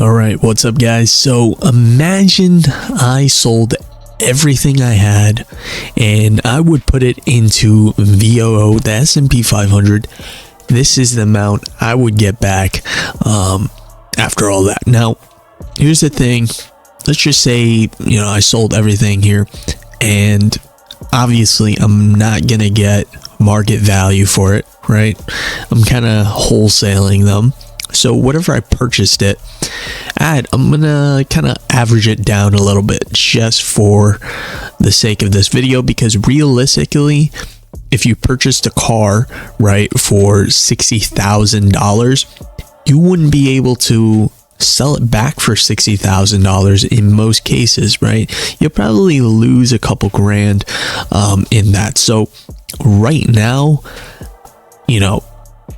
All right, what's up, guys? So imagine I sold everything I had and I would put it into VOO, the S&P 500. This is the amount I would get back after all that. Now, here's the thing. Let's just say, I sold everything here, and obviously I'm not going to get market value for it, right? I'm kind of wholesaling them. So whatever I purchased it at, I'm gonna kind of average it down a little bit just for the sake of this video, because realistically, if you purchased a car, right, for $60,000, you wouldn't be able to sell it back for $60,000 in most cases, right? You'll probably lose a couple grand in that. So right now,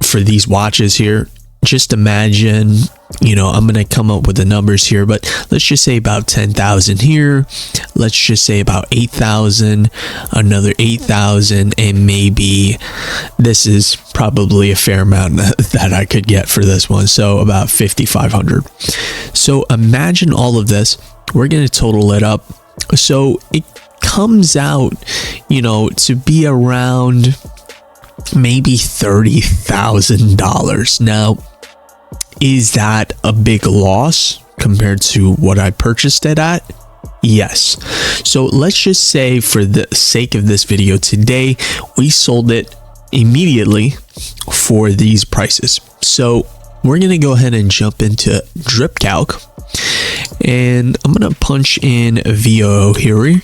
for these watches here, just imagine, I'm going to come up with the numbers here, but let's just say about 10,000 here. Let's just say about 8,000, another 8,000, and maybe this is probably a fair amount that I could get for this one. So about 5,500. So imagine all of this. We're going to total it up. So it comes out, to be around maybe $30,000. Now, is that a big loss compared to what I purchased it at? Yes. So let's just say, for the sake of this video today, we sold it immediately for these prices. So we're going to go ahead and jump into drip calc, and I'm going to punch in VOO here.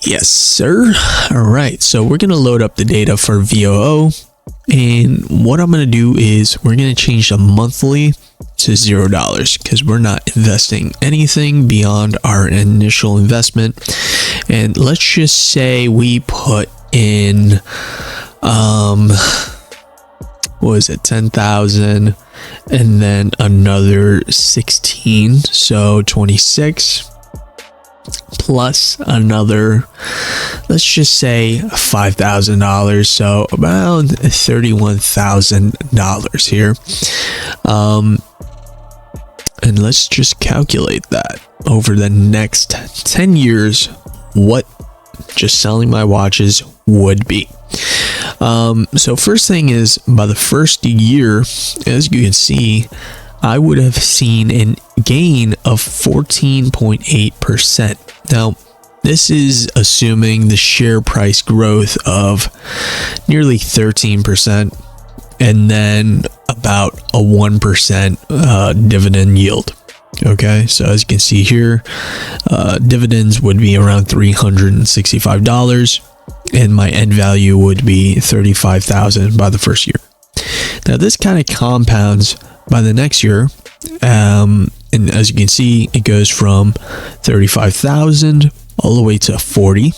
Yes, sir. All right, so we're going to load up the data for VOO, and what I'm going to do is we're going to change the monthly to $0 because we're not investing anything beyond our initial investment. And let's just say we put in what is it, 10,000, and then another 16, so 26, plus another, let's just say $5,000, so about $31,000 here. And let's just calculate that over the next 10 years, what just selling my watches would be. So first thing is, by the first year, as you can see, I would have seen a gain of 14.8%. Now, this is assuming the share price growth of nearly 13% and then about a 1% dividend yield. Okay, so as you can see here, dividends would be around $365, and my end value would be $35,000 by the first year. Now, this kind of compounds by the next year, and as you can see, it goes from 35,000 all the way to 40.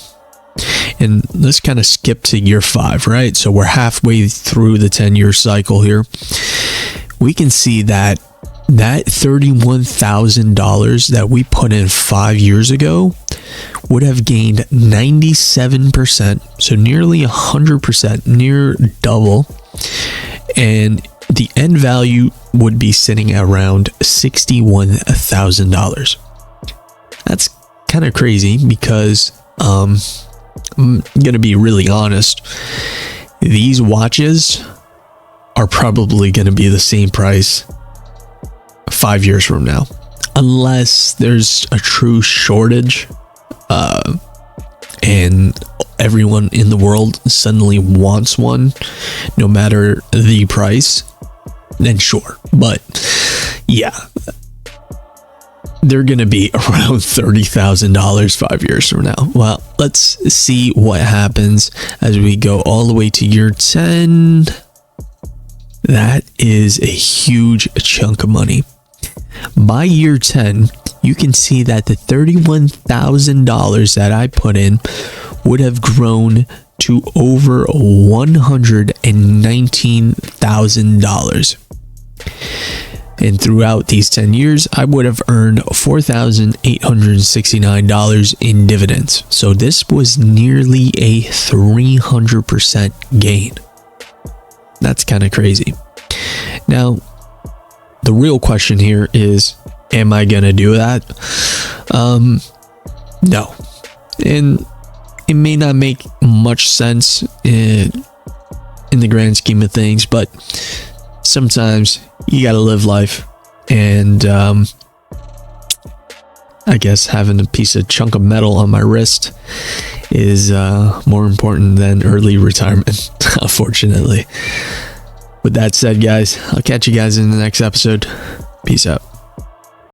And let's kind of skip to year 5, right? So we're halfway through the 10-year cycle here. We can see that $31,000 that we put in 5 years ago would have gained 97%, so nearly 100%, near double, and the end value would be sitting around $61,000. That's kind of crazy because I'm gonna be really honest, these watches are probably gonna be the same price 5 years from now, unless there's a true shortage and everyone in the world suddenly wants one, no matter the price, then sure. But yeah, they're gonna be around $30,000 5 years from now. Well, let's see what happens as we go all the way to year 10. That is a huge chunk of money. By year 10, you can see that the $31,000 that I put in would have grown to over $119,000. And throughout these 10 years, I would have earned $4,869 in dividends. So this was nearly a 300% gain. That's kind of crazy. Now, the real question here is, am I gonna do that? No. And it may not make much sense in the grand scheme of things, but sometimes you gotta live life, and I guess having a chunk of metal on my wrist is more important than early retirement, unfortunately. With that said, guys, I'll catch you guys in the next episode. Peace out.